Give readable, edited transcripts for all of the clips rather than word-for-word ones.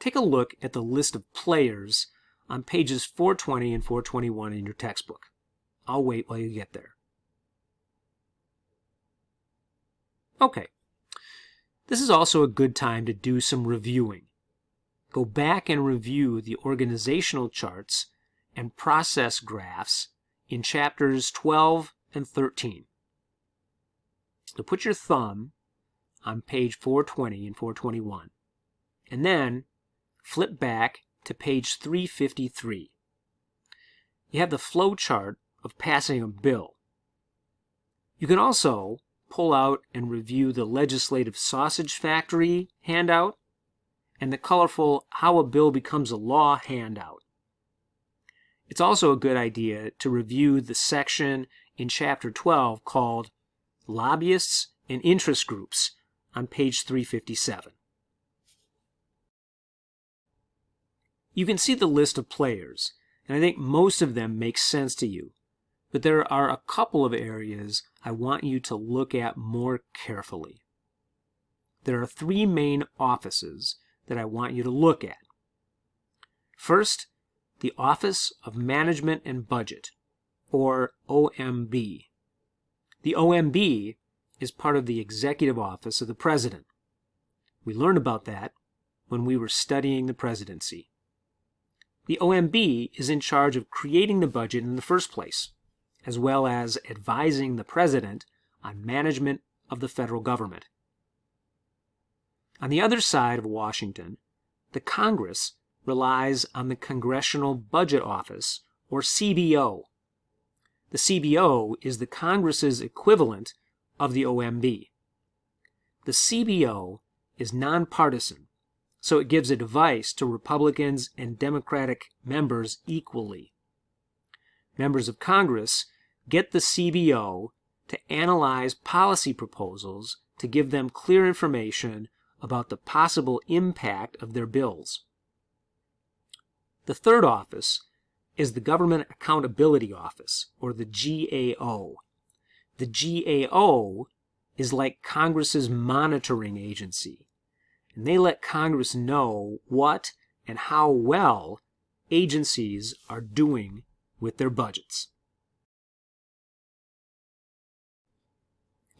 take a look at the list of players on pages 420 and 421 in your textbook. I'll wait while you get there. Okay. This is also a good time to do some reviewing. Go back and review the organizational charts and process graphs in chapters 12 and 13. So put your thumb on page 420 and 421, and then flip back to page 353. You have the flow chart of passing a bill. You can also pull out and review the Legislative Sausage Factory handout and the colorful How a Bill Becomes a Law handout. It's also a good idea to review the section in Chapter 12 called Lobbyists and Interest Groups on page 357. You can see the list of players, and I think most of them make sense to you, but there are a couple of areas I want you to look at more carefully. There are three main offices that I want you to look at. First, the Office of Management and Budget, or OMB. The OMB is part of the Executive Office of the President. We learned about that when we were studying the presidency. The OMB is in charge of creating the budget in the first place, as well as advising the President on management of the federal government. On the other side of Washington, the Congress relies on the Congressional Budget Office, or CBO. The CBO is the Congress's equivalent of the OMB. The CBO is nonpartisan, so it gives advice to Republicans and Democratic members equally. Members of Congress get the CBO to analyze policy proposals to give them clear information about the possible impact of their bills. The third office is the Government Accountability Office, or the GAO. The GAO is like Congress's monitoring agency, and they let Congress know what and how well agencies are doing with their budgets.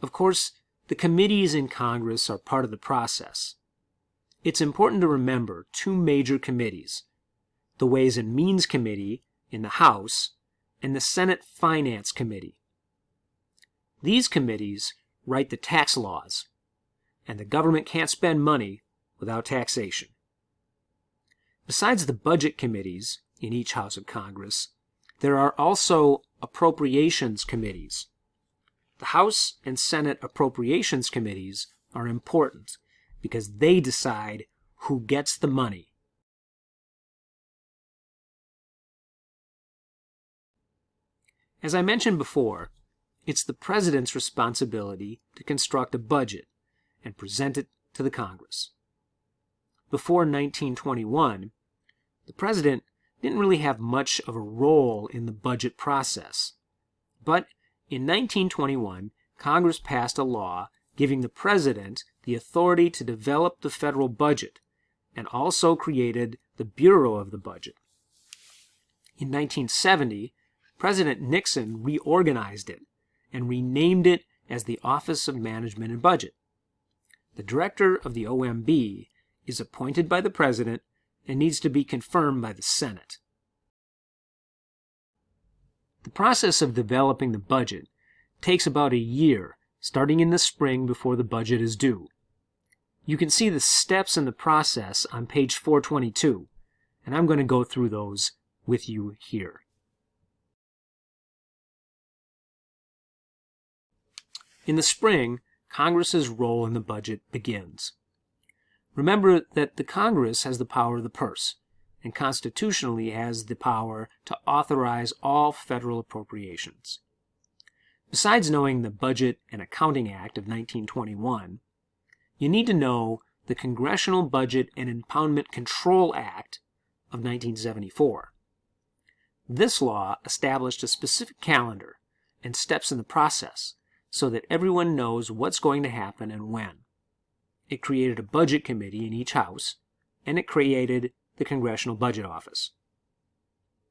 Of course, the committees in Congress are part of the process. It's important to remember two major committees: the Ways and Means Committee in the House and the Senate Finance Committee. These committees write the tax laws, and the government can't spend money without taxation. Besides the budget committees in each House of Congress, there are also appropriations committees. The House and Senate appropriations committees are important because they decide who gets the money. As I mentioned before, it's the President's responsibility to construct a budget and present it to the Congress. Before 1921, the President didn't really have much of a role in the budget process. But in 1921, Congress passed a law giving the President the authority to develop the federal budget and also created the Bureau of the Budget. In 1970, President Nixon reorganized it and renamed it as the Office of Management and Budget. The director of the OMB is appointed by the President and needs to be confirmed by the Senate. The process of developing the budget takes about a year, starting in the spring before the budget is due. You can see the steps in the process on page 422, and I'm going to go through those with you here. In the spring, Congress's role in the budget begins. Remember that the Congress has the power of the purse, and constitutionally has the power to authorize all federal appropriations. Besides knowing the Budget and Accounting Act of 1921, you need to know the Congressional Budget and Impoundment Control Act of 1974. This law established a specific calendar and steps in the process so that everyone knows what's going to happen and when. It created a budget committee in each house and it created the Congressional Budget Office.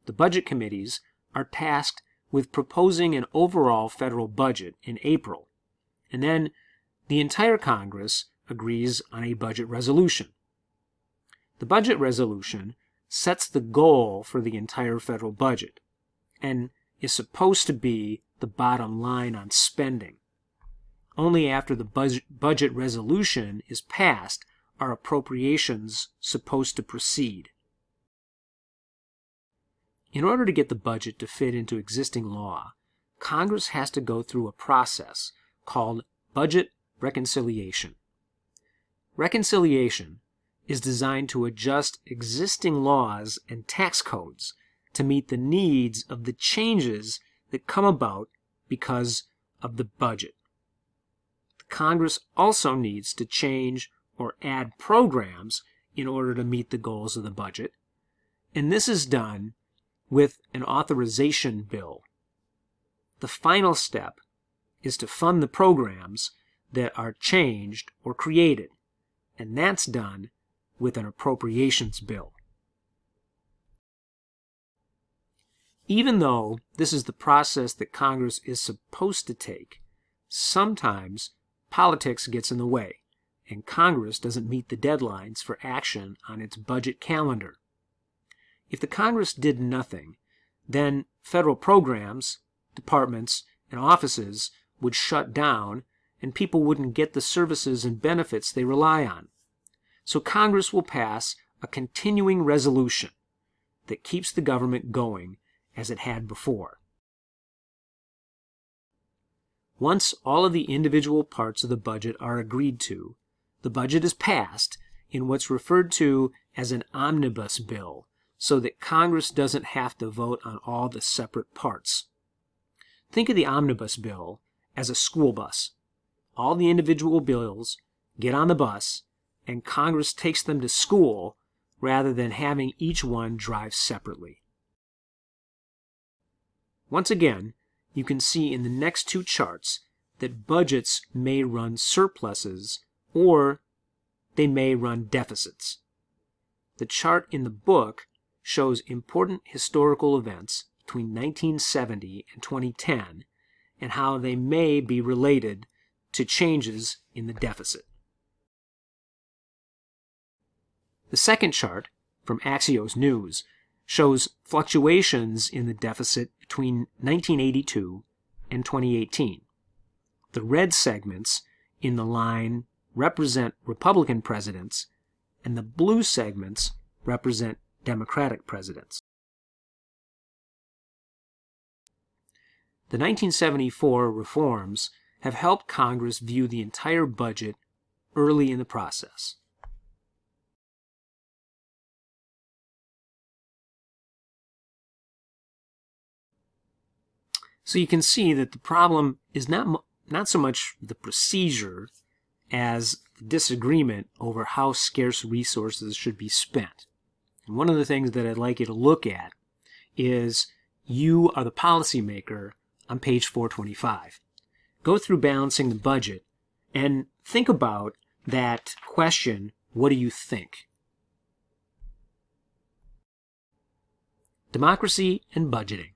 The budget committees are tasked with proposing an overall federal budget in April, and then the entire Congress agrees on a budget resolution. The budget resolution sets the goal for the entire federal budget and is supposed to be the bottom line on spending. Only after the budget resolution is passed are appropriations supposed to proceed. In order to get the budget to fit into existing law, Congress has to go through a process called budget reconciliation. Reconciliation is designed to adjust existing laws and tax codes to meet the needs of the changes that come about because of the budget. The Congress also needs to change or add programs in order to meet the goals of the budget, and this is done with an authorization bill. The final step is to fund the programs that are changed or created, and that's done with an appropriations bill. Even though this is the process that Congress is supposed to take, sometimes politics gets in the way, and Congress doesn't meet the deadlines for action on its budget calendar. If the Congress did nothing, then federal programs, departments, and offices would shut down, and people wouldn't get the services and benefits they rely on. So Congress will pass a continuing resolution that keeps the government going as it had before. Once all of the individual parts of the budget are agreed to, the budget is passed in what's referred to as an omnibus bill, so that Congress doesn't have to vote on all the separate parts. Think of the omnibus bill as a school bus. All the individual bills get on the bus, and Congress takes them to school rather than having each one drive separately. Once again, you can see in the next two charts that budgets may run surpluses or they may run deficits. The chart in the book shows important historical events between 1970 and 2010 and how they may be related to changes in the deficit. The second chart from Axios News shows fluctuations in the deficit between 1982 and 2018. The red segments in the line represent Republican presidents, and the blue segments represent Democratic presidents. The 1974 reforms have helped Congress view the entire budget early in the process. So you can see that the problem is not so much the procedure as the disagreement over how scarce resources should be spent. And one of the things that I'd like you to look at is you are the policymaker on page 425. Go through balancing the budget and think about that question, what do you think? Democracy and budgeting.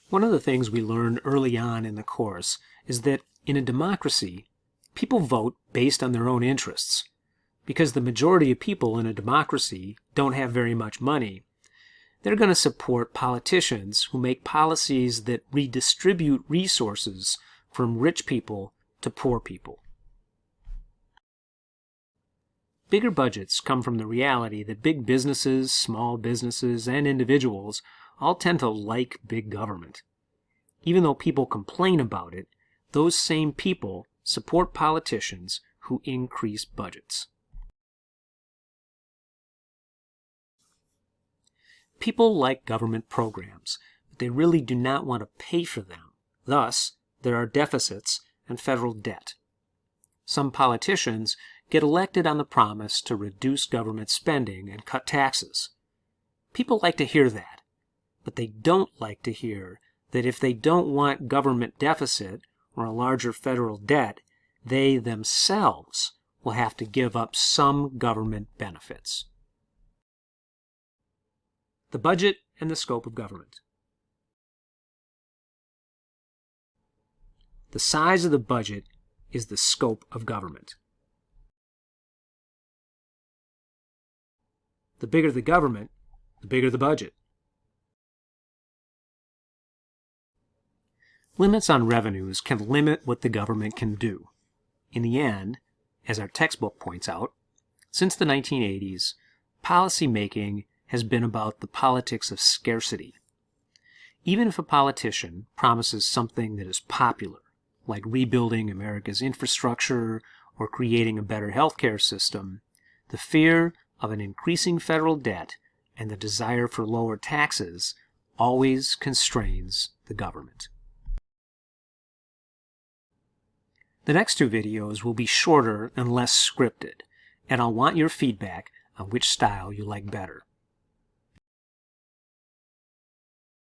One of the things we learned early on in the course is that in a democracy, people vote based on their own interests. Because the majority of people in a democracy don't have very much money, they're going to support politicians who make policies that redistribute resources from rich people to poor people. Bigger budgets come from the reality that big businesses, small businesses, and individuals all tend to like big government. Even though people complain about it, those same people support politicians who increase budgets. People like government programs, but they really do not want to pay for them. Thus, there are deficits and federal debt. Some politicians get elected on the promise to reduce government spending and cut taxes. People like to hear that, but they don't like to hear that if they don't want government deficit or a larger federal debt, they themselves will have to give up some government benefits. The budget and the scope of government. The size of the budget is the scope of government. The bigger the government, the bigger the budget. Limits on revenues can limit what the government can do. In the end, as our textbook points out, since the 1980s, policy making has been about the politics of scarcity. Even if a politician promises something that is popular, like rebuilding America's infrastructure or creating a better healthcare system, the fear of an increasing federal debt and the desire for lower taxes always constrains the government. The next two videos will be shorter and less scripted, and I'll want your feedback on which style you like better.